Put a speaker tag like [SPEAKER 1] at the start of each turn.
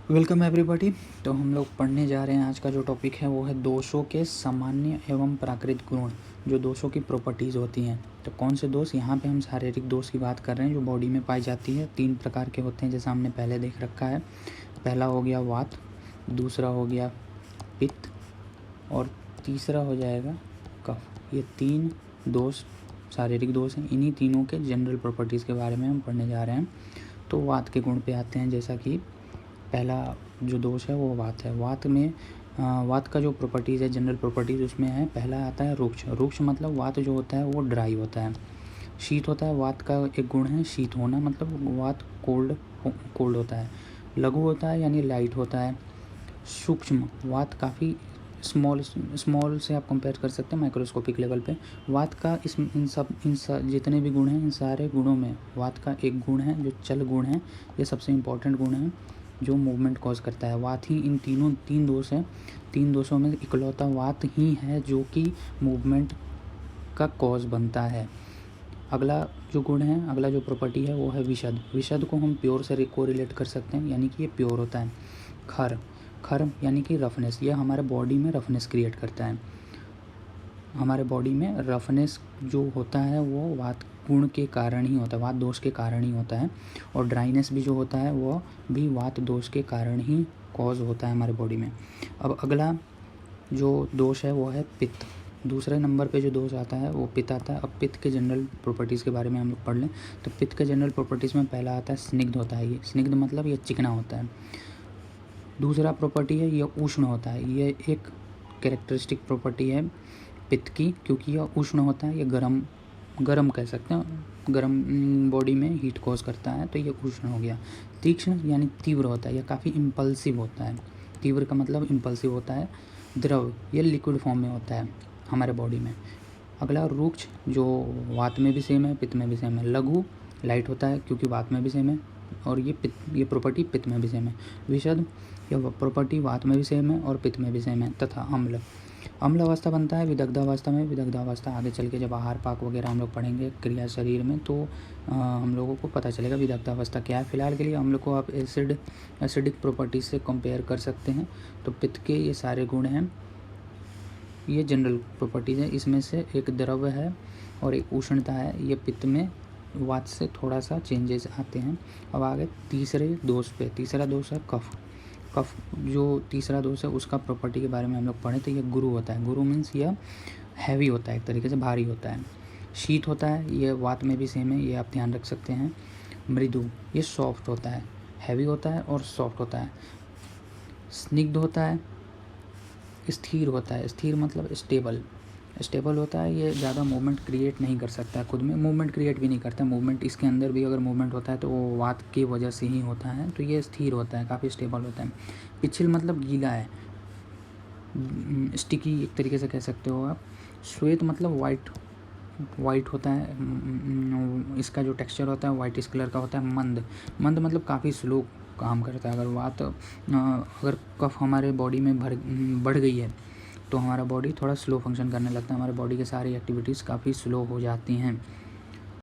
[SPEAKER 1] Welcome everybody. तो हम लोग पढ़ने जा रहे हैं। आज का जो टॉपिक है वो है दोषों के सामान्य एवं प्राकृत गुण, जो दोषों की प्रॉपर्टीज़ होती हैं। तो कौन से दोष? यहाँ पे हम शारीरिक दोष की बात कर रहे हैं जो बॉडी में पाई जाती है। 3 प्रकार के होते हैं जैसा हमने पहले देख रखा है। पहला हो गया वात, दूसरा हो गया पित्त और तीसरा हो जाएगा कफ। ये 3 दोष शारीरिक दोष हैं। इन्हीं तीनों के जनरल प्रॉपर्टीज़ के बारे में हम पढ़ने जा रहे हैं। तो वात के गुण पे आते हैं। जैसा कि पहला जो दोष है वो वात है। वात का जो प्रॉपर्टीज़ है, जनरल प्रॉपर्टीज़, उसमें है पहला आता है रुक्ष। रुक्ष मतलब वात जो होता है वो ड्राई होता है। शीत होता है, वात का एक गुण है शीत होना, मतलब वात कोल्ड होता है। लघु होता है यानी लाइट होता है। सूक्ष्म, वात काफ़ी स्मॉल से आप कंपेयर कर सकते हैं माइक्रोस्कोपिक लेवल पे। वात का इन सब जितने भी गुण हैं, इन सारे गुणों में वात का एक गुण है जो चल गुण है। ये सबसे इम्पोर्टेंट गुण है जो मूवमेंट कॉज करता है। वात ही इन 3 दोष हैं। 3 दोषों में इकलौता वात ही है जो कि मूवमेंट का कॉज बनता है। अगला जो गुण है, अगला जो प्रॉपर्टी है वो है विशद। विशद को हम प्योर से कोरिलेट कर सकते हैं, यानी कि ये प्योर होता है। खर यानी कि रफनेस, ये हमारे बॉडी में रफनेस क्रिएट करता है। हमारे बॉडी में रफनेस जो होता है वो वात गुण के कारण ही होता है, वात दोष के कारण ही होता है। और ड्राइनेस भी जो होता है वो भी वात दोष के कारण ही कॉज होता है हमारे बॉडी में। अब अगला जो दोष है वो है पित्त। दूसरे नंबर पे जो दोष आता है वो पित्त आता है। अब पित्त के जनरल प्रॉपर्टीज़ के बारे में हम लोग पढ़ लें तो पित्त के जनरल प्रॉपर्टीज़ में पहला आता है स्निग्ध होता है। ये स्निग्ध मतलब ये चिकना होता है। दूसरा प्रॉपर्टी है ये उष्ण होता है। ये एक कैरेक्टरिस्टिक प्रॉपर्टी है पित्त की, क्योंकि यह उष्ण होता है। ये गरम कह सकते हैं, गरम बॉडी में हीट कॉज करता है, तो ये उष्ण हो गया। तीक्ष्ण यानी तीव्र होता है, यह काफ़ी इम्पल्सिव होता है। तीव्र का मतलब इम्पल्सिव होता है। द्रव, ये लिक्विड फॉर्म में होता है हमारे बॉडी में। अगला रुक्ष, जो वात में भी सेम है, पित्त में भी सेम है। लघु, लाइट होता है क्योंकि वात में भी सेम है, और ये प्रॉपर्टी पित्त में भी सेम है। विशद, यह प्रॉपर्टी वात में भी सेम है और पित्त में भी सेम है। तथा अम्ल अवस्था बनता है विदग्धावस्था में। विदग्धावस्था आगे चल के जब आहार पाक वगैरह हम लोग पढ़ेंगे क्रिया शरीर में, तो हम लोगों को पता चलेगा विदग्धावस्था क्या है। फिलहाल के लिए हम लोग को आप एसिडिक प्रॉपर्टीज से कंपेयर कर सकते हैं। तो पित्त के ये सारे गुण हैं, ये जनरल प्रॉपर्टीज़ है। इसमें से एक द्रव है और एक उष्णता है। ये पित्त में वात से थोड़ा सा चेंजेस आते हैं। अब आगे तीसरे दोष पे। तीसरा दोष है कफ। जो तीसरा दोष है उसका प्रॉपर्टी के बारे में हम लोग पढ़े तो ये गुरु होता है। गुरु मीन्स यह हैवी होता है, एक तरीके से भारी होता है। शीत होता है, ये वात में भी सेम है, ये आप ध्यान रख सकते हैं। मृदु, ये सॉफ्ट होता है, हैवी होता है और सॉफ्ट होता है। स्निग्ध होता है, स्थिर होता है। स्थिर मतलब स्टेबल होता है। ये ज़्यादा मूवमेंट क्रिएट नहीं कर सकता है, खुद में मूवमेंट क्रिएट भी नहीं करता। मूवमेंट इसके अंदर भी अगर मूवमेंट होता है तो वो वात की वजह से ही होता है। तो ये स्थिर होता है, काफ़ी स्टेबल होता है। पिछल मतलब गीला है, स्टिकी एक तरीके से कह सकते हो आप। श्वेत मतलब वाइट होता है। इसका जो टेक्सचर होता है वाइट इस कलर का होता है। मंद मतलब काफ़ी स्लो काम करता है। अगर कफ हमारे बॉडी में बढ़ गई है तो हमारा बॉडी थोड़ा स्लो फंक्शन करने लगता है। हमारे बॉडी के सारी एक्टिविटीज़ काफ़ी स्लो हो जाती हैं।